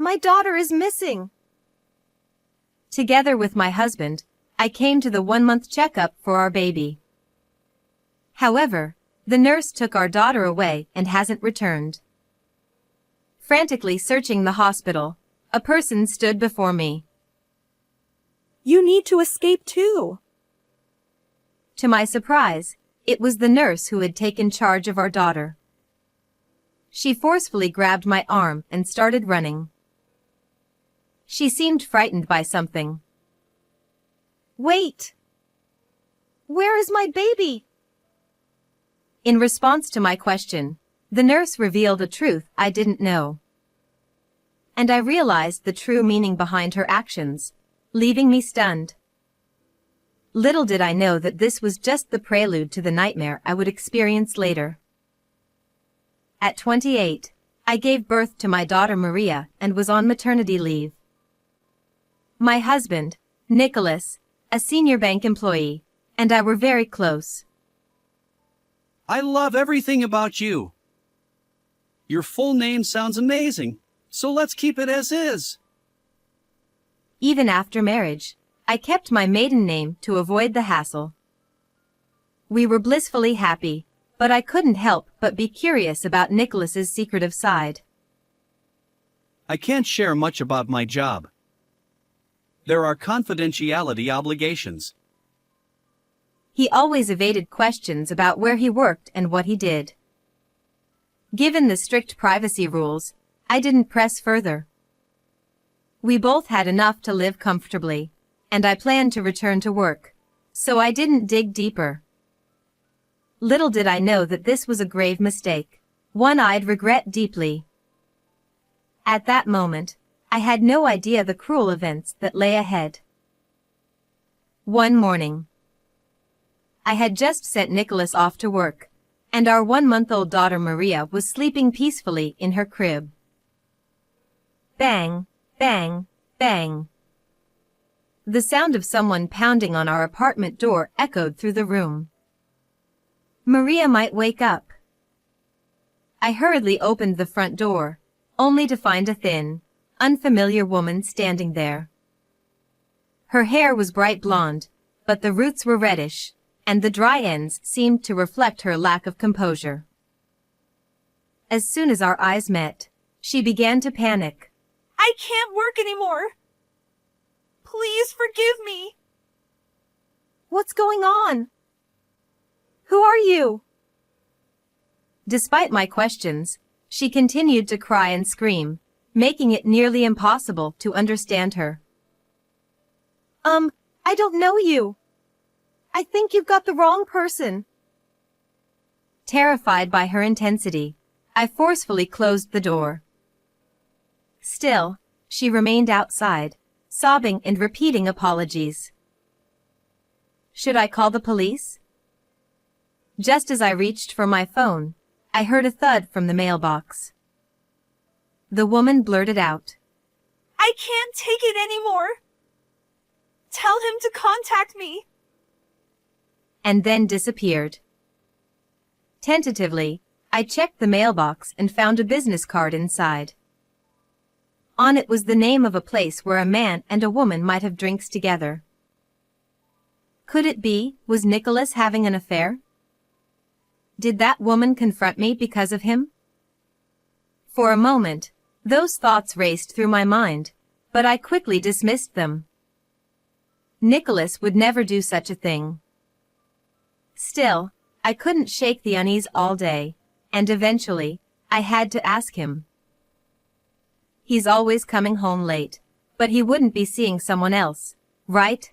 My daughter is missing. Together with my husband, I came to the 1-month checkup for our baby. However, the nurse took our daughter away and hasn't returned. Frantically searching the hospital, a person stood before me. You need to escape too. To my surprise, it was the nurse who had taken charge of our daughter. She forcefully grabbed my arm and started running. She seemed frightened by something. Wait! Where is my baby? In response to my question, the nurse revealed a truth I didn't know. And I realized the true meaning behind her actions, leaving me stunned. Little did I know that this was just the prelude to the nightmare I would experience later. At 28, I gave birth to my daughter Maria and was on maternity leave. My husband, Nicholas, a senior bank employee, and I were very close. I love everything about you. Your full name sounds amazing, so let's keep it as is. Even after marriage, I kept my maiden name to avoid the hassle. We were blissfully happy, but I couldn't help but be curious about Nicholas's secretive side. I can't share much about my job. There are confidentiality obligations. He always evaded questions about where he worked and what he did. Given the strict privacy rules, I didn't press further. We both had enough to live comfortably, and I planned to return to work, so I didn't dig deeper. Little did I know that this was a grave mistake, one I'd regret deeply. At that moment, I had no idea the cruel events that lay ahead. One morning, I had just sent Nicholas off to work, and our 1-month-old daughter Maria was sleeping peacefully in her crib. Bang, bang, bang. The sound of someone pounding on our apartment door echoed through the room. Maria might wake up. I hurriedly opened the front door, only to find a thin, unfamiliar woman standing there. Her hair was bright blonde, but the roots were reddish, and the dry ends seemed to reflect her lack of composure. As soon as our eyes met, she began to panic. I can't work anymore. Please forgive me. What's going on? Who are you? Despite my questions, she continued to cry and scream, making it nearly impossible to understand her. I don't know you. I think you've got the wrong person. Terrified by her intensity, I forcefully closed the door. Still, she remained outside, sobbing and repeating apologies. Should I call the police? Just as I reached for my phone, I heard a thud from the mailbox. The woman blurted out, I can't take it anymore. Tell him to contact me. And then disappeared. Tentatively, I checked the mailbox and found a business card inside. On it was the name of a place where a man and a woman might have drinks together. Could it be, was Nicholas having an affair? Did that woman confront me because of him? For a moment, those thoughts raced through my mind, but I quickly dismissed them. Nicholas would never do such a thing. Still, I couldn't shake the unease all day, and eventually, I had to ask him. He's always coming home late, but he wouldn't be seeing someone else, right?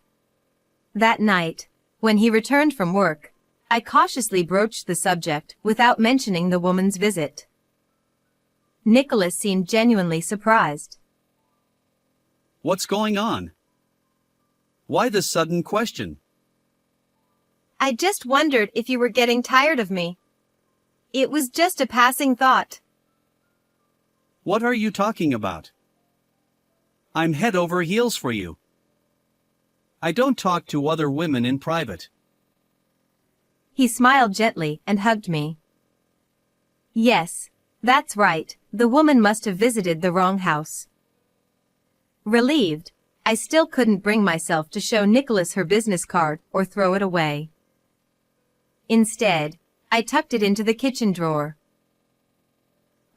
That night, when he returned from work, I cautiously broached the subject without mentioning the woman's visit. Nicholas seemed genuinely surprised. What's going on? Why the sudden question? I just wondered if you were getting tired of me. It was just a passing thought. What are you talking about? I'm head over heels for you. I don't talk to other women in private. He smiled gently and hugged me. Yes, that's right, the woman must have visited the wrong house. Relieved, I still couldn't bring myself to show Nicholas her business card or throw it away. Instead, I tucked it into the kitchen drawer.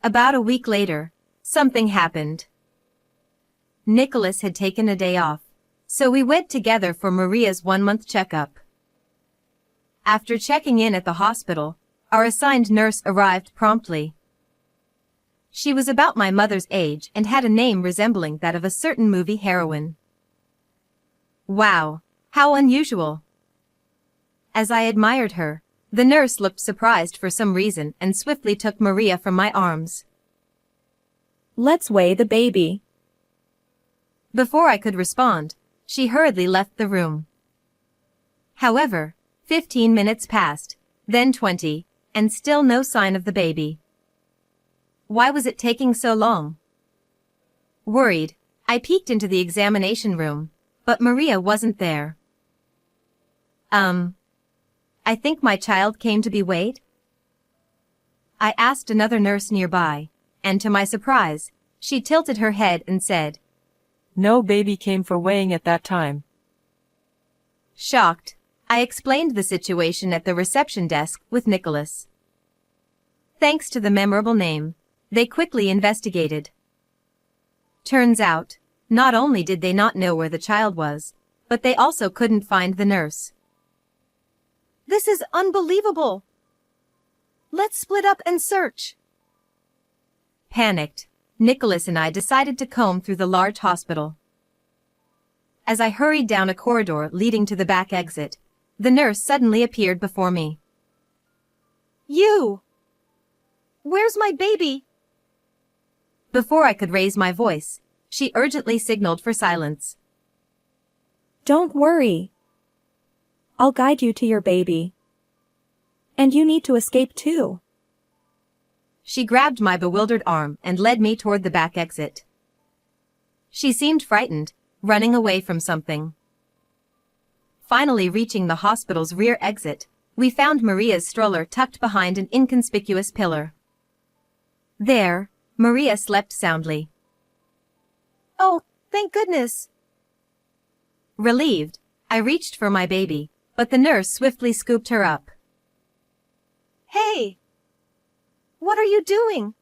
About a week later, something happened. Nicholas had taken a day off, so we went together for Maria's 1-month checkup. After checking in at the hospital, our assigned nurse arrived promptly. She was about my mother's age and had a name resembling that of a certain movie heroine. Wow, how unusual. As I admired her, the nurse looked surprised for some reason and swiftly took Maria from my arms. Let's weigh the baby. Before I could respond, she hurriedly left the room. However, 15 minutes passed, then 20, and still no sign of the baby. Why was it taking so long? Worried, I peeked into the examination room, but Maria wasn't there. I think my child came to be weighed? I asked another nurse nearby, and to my surprise, she tilted her head and said, No baby came for weighing at that time. Shocked, I explained the situation at the reception desk with Nicholas. Thanks to the memorable name, they quickly investigated. Turns out, not only did they not know where the child was, but they also couldn't find the nurse. This is unbelievable. Let's split up and search. Panicked, Nicholas and I decided to comb through the large hospital. As I hurried down a corridor leading to the back exit, the nurse suddenly appeared before me. You! Where's my baby? Before I could raise my voice, she urgently signaled for silence. Don't worry. I'll guide you to your baby. And you need to escape too. She grabbed my bewildered arm and led me toward the back exit. She seemed frightened, running away from something. Finally reaching the hospital's rear exit, we found Maria's stroller tucked behind an inconspicuous pillar. There, Maria slept soundly. Oh, thank goodness. Relieved, I reached for my baby, but the nurse swiftly scooped her up. Hey! What are you doing?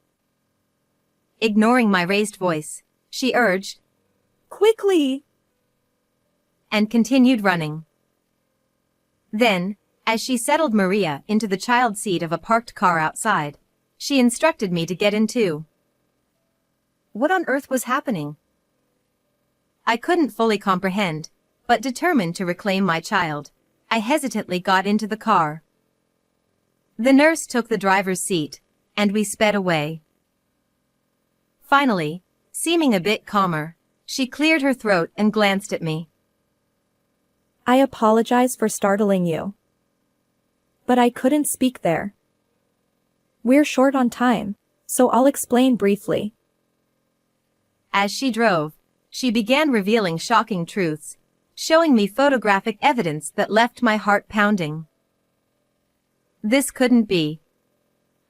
Ignoring my raised voice, she urged, Quickly! And continued running. Then, as she settled Maria into the child seat of a parked car outside, she instructed me to get in too. What on earth was happening? I couldn't fully comprehend, but determined to reclaim my child, I hesitantly got into the car. The nurse took the driver's seat, and we sped away. Finally, seeming a bit calmer, she cleared her throat and glanced at me. I apologize for startling you. But I couldn't speak there. We're short on time, so I'll explain briefly. As she drove, she began revealing shocking truths, showing me photographic evidence that left my heart pounding. This couldn't be.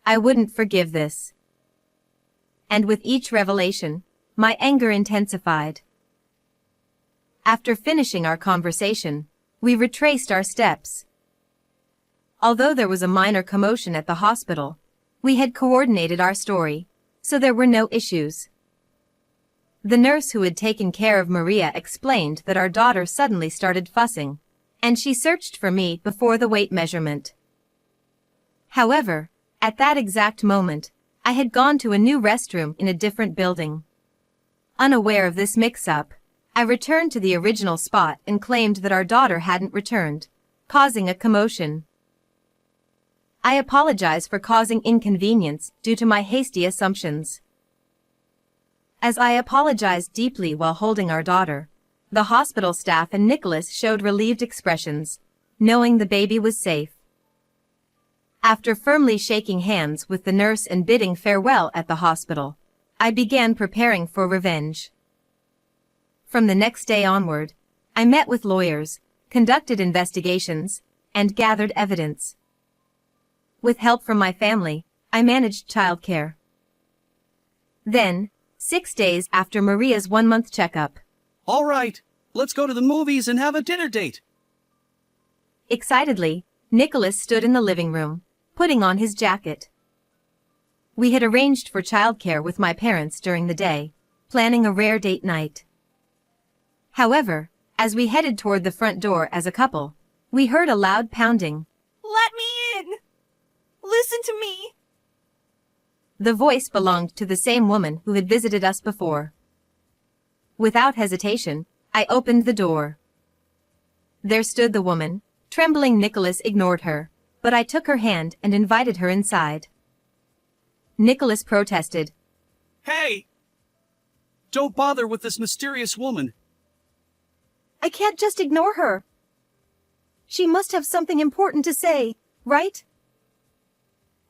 I wouldn't forgive this. And with each revelation, my anger intensified. After finishing our conversation, we retraced our steps. Although there was a minor commotion at the hospital, we had coordinated our story, so there were no issues. The nurse who had taken care of Maria explained that our daughter suddenly started fussing, and she searched for me before the weight measurement. However, at that exact moment, I had gone to a new restroom in a different building. Unaware of this mix-up, I returned to the original spot and claimed that our daughter hadn't returned, causing a commotion. I apologize for causing inconvenience due to my hasty assumptions. As I apologized deeply while holding our daughter, the hospital staff and Nicholas showed relieved expressions, knowing the baby was safe. After firmly shaking hands with the nurse and bidding farewell at the hospital, I began preparing for revenge. From the next day onward, I met with lawyers, conducted investigations, and gathered evidence. With help from my family, I managed childcare. Then, 6 days after Maria's 1-month checkup, All right, let's go to the movies and have a dinner date. Excitedly, Nicholas stood in the living room, putting on his jacket. We had arranged for childcare with my parents during the day, planning a rare date night. However, as we headed toward the front door as a couple, we heard a loud pounding. Let me in! Listen to me! The voice belonged to the same woman who had visited us before. Without hesitation, I opened the door. There stood the woman. Trembling, Nicholas ignored her, but I took her hand and invited her inside. Nicholas protested. Hey! Don't bother with this mysterious woman. I can't just ignore her. She must have something important to say, right?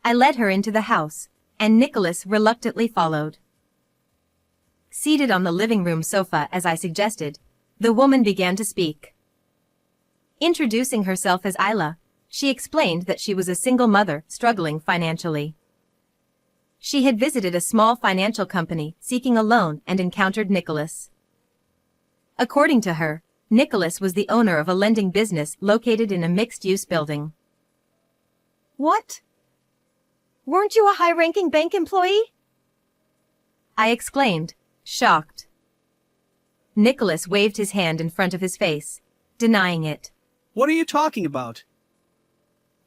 I led her into the house, and Nicholas reluctantly followed. Seated on the living room sofa as I suggested, the woman began to speak. Introducing herself as Isla, she explained that she was a single mother struggling financially. She had visited a small financial company seeking a loan and encountered Nicholas. According to her, Nicholas was the owner of a lending business located in a mixed-use building. What? Weren't you a high-ranking bank employee? I exclaimed, shocked. Nicholas waved his hand in front of his face, denying it. What are you talking about?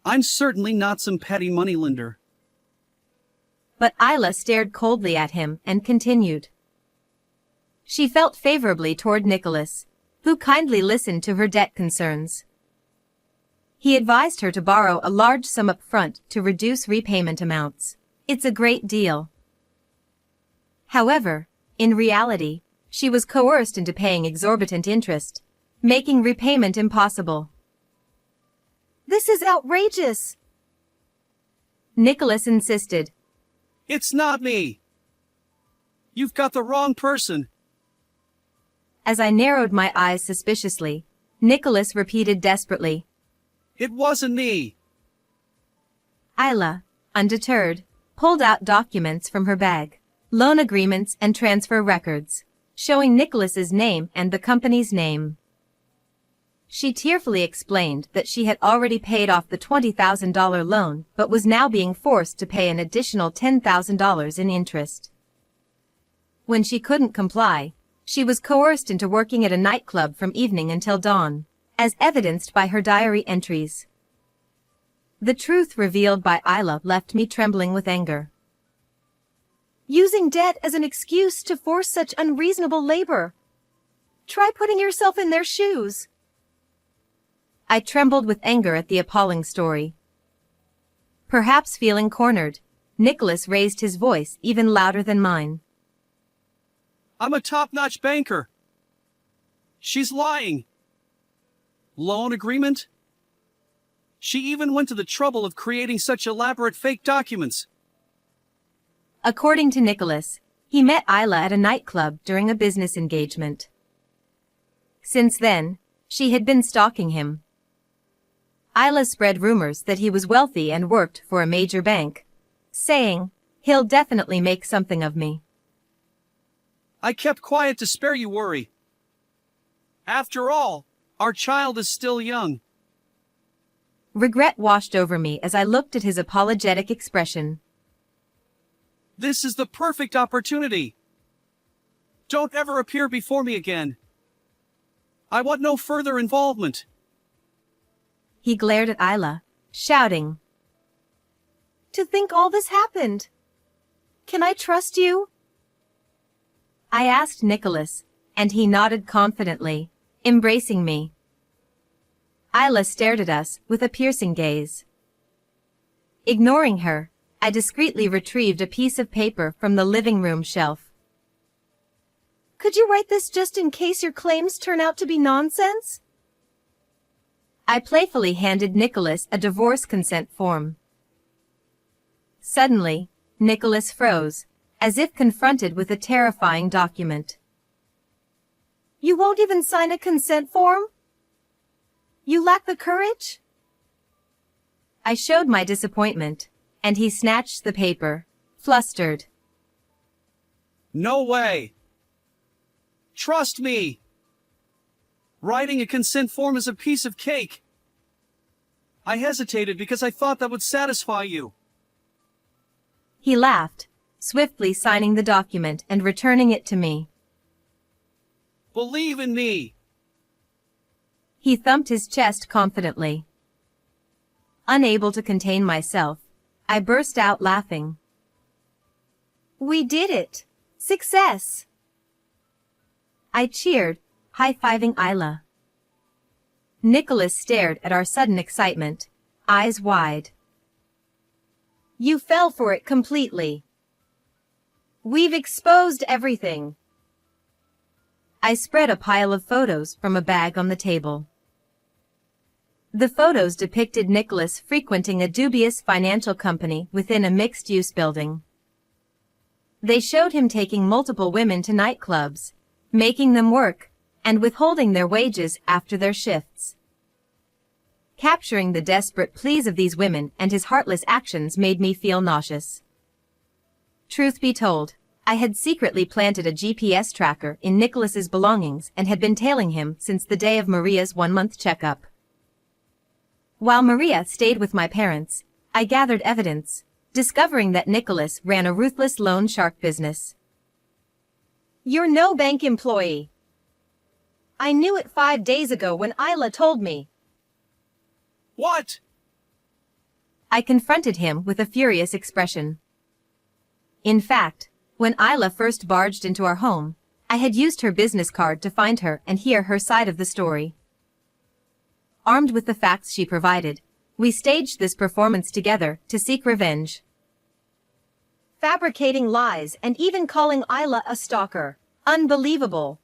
I'm certainly not some petty moneylender. But Isla stared coldly at him and continued. She felt favorably toward Nicholas, who kindly listened to her debt concerns. He advised her to borrow a large sum up front to reduce repayment amounts. It's a great deal. However, in reality, she was coerced into paying exorbitant interest, making repayment impossible. This is outrageous! Nicholas insisted. It's not me. You've got the wrong person. As I narrowed my eyes suspiciously, Nicholas repeated desperately. It wasn't me. Isla, undeterred, pulled out documents from her bag, loan agreements and transfer records, showing Nicholas's name and the company's name. She tearfully explained that she had already paid off the $20,000 loan but was now being forced to pay an additional $10,000 in interest. When she couldn't comply, she was coerced into working at a nightclub from evening until dawn, as evidenced by her diary entries. The truth revealed by Isla left me trembling with anger. Using debt as an excuse to force such unreasonable labor. Try putting yourself in their shoes. I trembled with anger at the appalling story. Perhaps feeling cornered, Nicholas raised his voice even louder than mine. I'm a top-notch banker. She's lying. Loan agreement? She even went to the trouble of creating such elaborate fake documents. According to Nicholas, he met Isla at a nightclub during a business engagement. Since then, she had been stalking him. Isla spread rumors that he was wealthy and worked for a major bank, saying, "He'll definitely make something of me." I kept quiet to spare you worry. After all, our child is still young. Regret washed over me as I looked at his apologetic expression. This is the perfect opportunity. Don't ever appear before me again. I want no further involvement. He glared at Isla, shouting. To think all this happened. Can I trust you? I asked Nicholas, and he nodded confidently, embracing me. Isla stared at us with a piercing gaze. Ignoring her, I discreetly retrieved a piece of paper from the living room shelf. Could you write this just in case your claims turn out to be nonsense? I playfully handed Nicholas a divorce consent form. Suddenly, Nicholas froze, as if confronted with a terrifying document. You won't even sign a consent form? You lack the courage? I showed my disappointment, and he snatched the paper, flustered. No way. Trust me. Writing a consent form is a piece of cake. I hesitated because I thought that would satisfy you. He laughed, swiftly signing the document and returning it to me. Believe in me. He thumped his chest confidently. Unable to contain myself, I burst out laughing. We did it! Success! I cheered, high-fiving Isla. Nicholas stared at our sudden excitement, eyes wide. You fell for it completely. We've exposed everything. I spread a pile of photos from a bag on the table. The photos depicted Nicholas frequenting a dubious financial company within a mixed-use building. They showed him taking multiple women to nightclubs, making them work, and withholding their wages after their shifts. Capturing the desperate pleas of these women and his heartless actions made me feel nauseous. Truth be told, I had secretly planted a GPS tracker in Nicholas's belongings and had been tailing him since the day of Maria's one-month checkup. While Maria stayed with my parents, I gathered evidence, discovering that Nicholas ran a ruthless loan shark business. You're no bank employee. I knew it 5 days ago when Isla told me. What? I confronted him with a furious expression. In fact, when Isla first barged into our home, I had used her business card to find her and hear her side of the story. Armed with the facts she provided, we staged this performance together to seek revenge. Fabricating lies and even calling Isla a stalker. Unbelievable.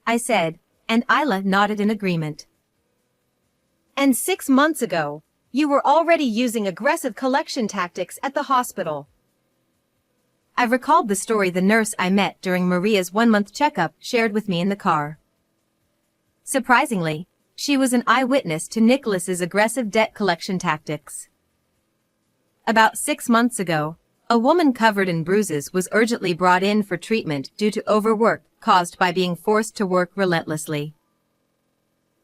I said, and Isla nodded in agreement. And 6 months ago, you were already using aggressive collection tactics at the hospital. I recalled the story the nurse I met during Maria's one-month checkup shared with me in the car. Surprisingly, she was an eyewitness to Nicholas's aggressive debt collection tactics. About 6 months ago, a woman covered in bruises was urgently brought in for treatment due to overwork caused by being forced to work relentlessly.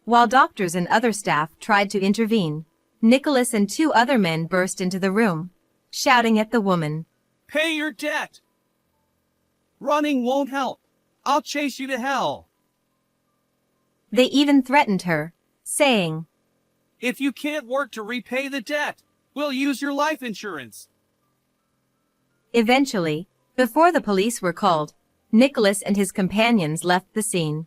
While doctors and other staff tried to intervene, Nicholas and 2 other men burst into the room, shouting at the woman, Pay your debt! Running won't help. I'll chase you to hell. They even threatened her, saying, If you can't work to repay the debt, we'll use your life insurance. Eventually, before the police were called, Nicholas and his companions left the scene.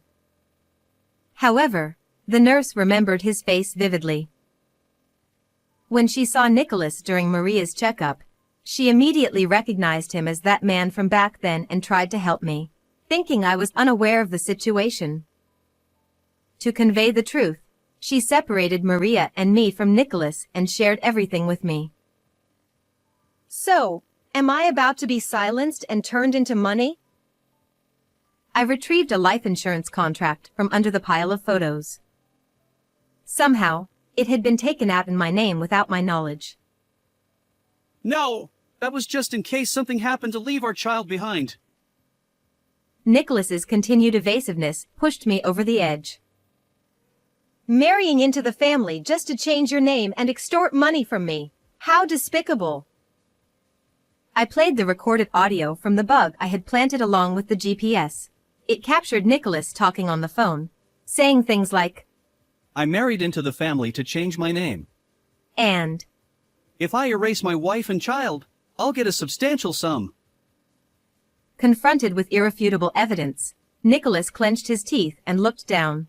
However, the nurse remembered his face vividly. When she saw Nicholas during Maria's checkup, she immediately recognized him as that man from back then and tried to help me, thinking I was unaware of the situation. To convey the truth, she separated Maria and me from Nicholas and shared everything with me. So, am I about to be silenced and turned into money? I retrieved a life insurance contract from under the pile of photos. Somehow, it had been taken out in my name without my knowledge. No, that was just in case something happened to leave our child behind. Nicholas's continued evasiveness pushed me over the edge. Marrying into the family just to change your name and extort money from me. How despicable. I played the recorded audio from the bug I had planted along with the GPS. It captured Nicholas talking on the phone, saying things like, I married into the family to change my name. and, If I erase my wife and child, I'll get a substantial sum. confronted with irrefutable evidence, Nicholas clenched his teeth and looked down.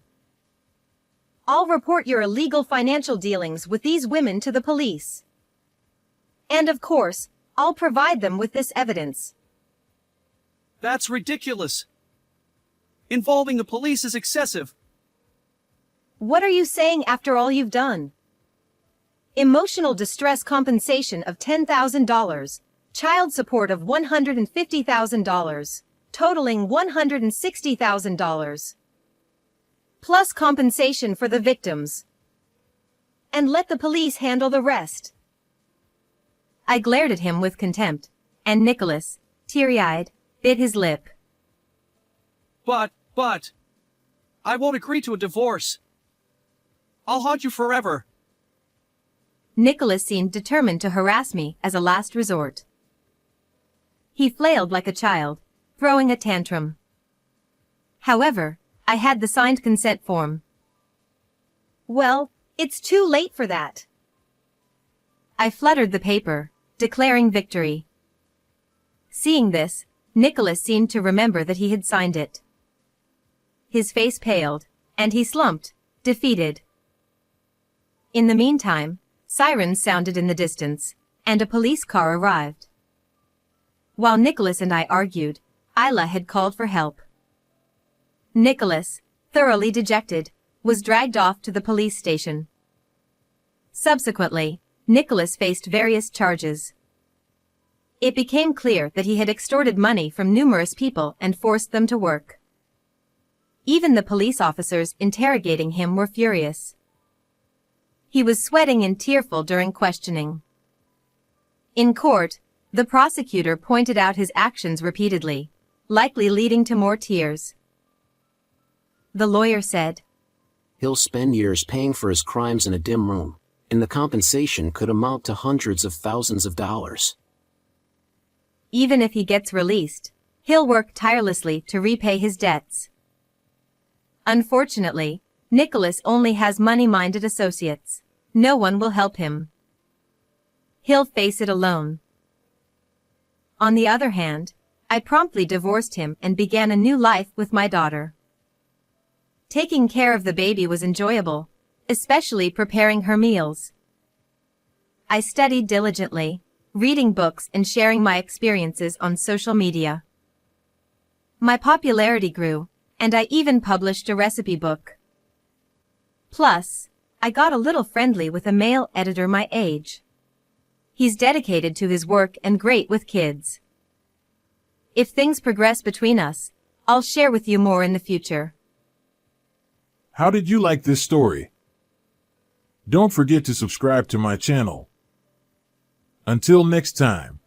I'll report your illegal financial dealings with these women to the police. And of course, I'll provide them with this evidence. That's ridiculous. Involving the police is excessive. What are you saying after all you've done? Emotional distress compensation of $10,000, child support of $150,000, totaling $160,000. Plus compensation for the victims. And let the police handle the rest. I glared at him with contempt, and Nicholas, teary-eyed, bit his lip. But, I won't agree to a divorce. I'll haunt you forever. Nicholas seemed determined to harass me as a last resort. He flailed like a child, throwing a tantrum. However, I had the signed consent form. Well, it's too late for that. I fluttered the paper, declaring victory. Seeing this, Nicholas seemed to remember that he had signed it. His face paled, and he slumped, defeated. In the meantime, sirens sounded in the distance, and a police car arrived. While Nicholas and I argued, Isla had called for help. Nicholas, thoroughly dejected, was dragged off to the police station. Subsequently, Nicholas faced various charges. It became clear that he had extorted money from numerous people and forced them to work. Even the police officers interrogating him were furious. He was sweating and tearful during questioning. In court, the prosecutor pointed out his actions repeatedly, likely leading to more tears. The lawyer said, He'll spend years paying for his crimes in a dim room, and the compensation could amount to hundreds of thousands of dollars. Even if he gets released, he'll work tirelessly to repay his debts. Unfortunately, Nicholas only has money-minded associates. No one will help him. He'll face it alone. On the other hand, I promptly divorced him and began a new life with my daughter. Taking care of the baby was enjoyable, especially preparing her meals. I studied diligently, reading books and sharing my experiences on social media. My popularity grew, and I even published a recipe book. Plus, I got a little friendly with a male editor my age. He's dedicated to his work and great with kids. If things progress between us, I'll share with you more in the future. How did you like this story? Don't forget to subscribe to my channel. Until next time.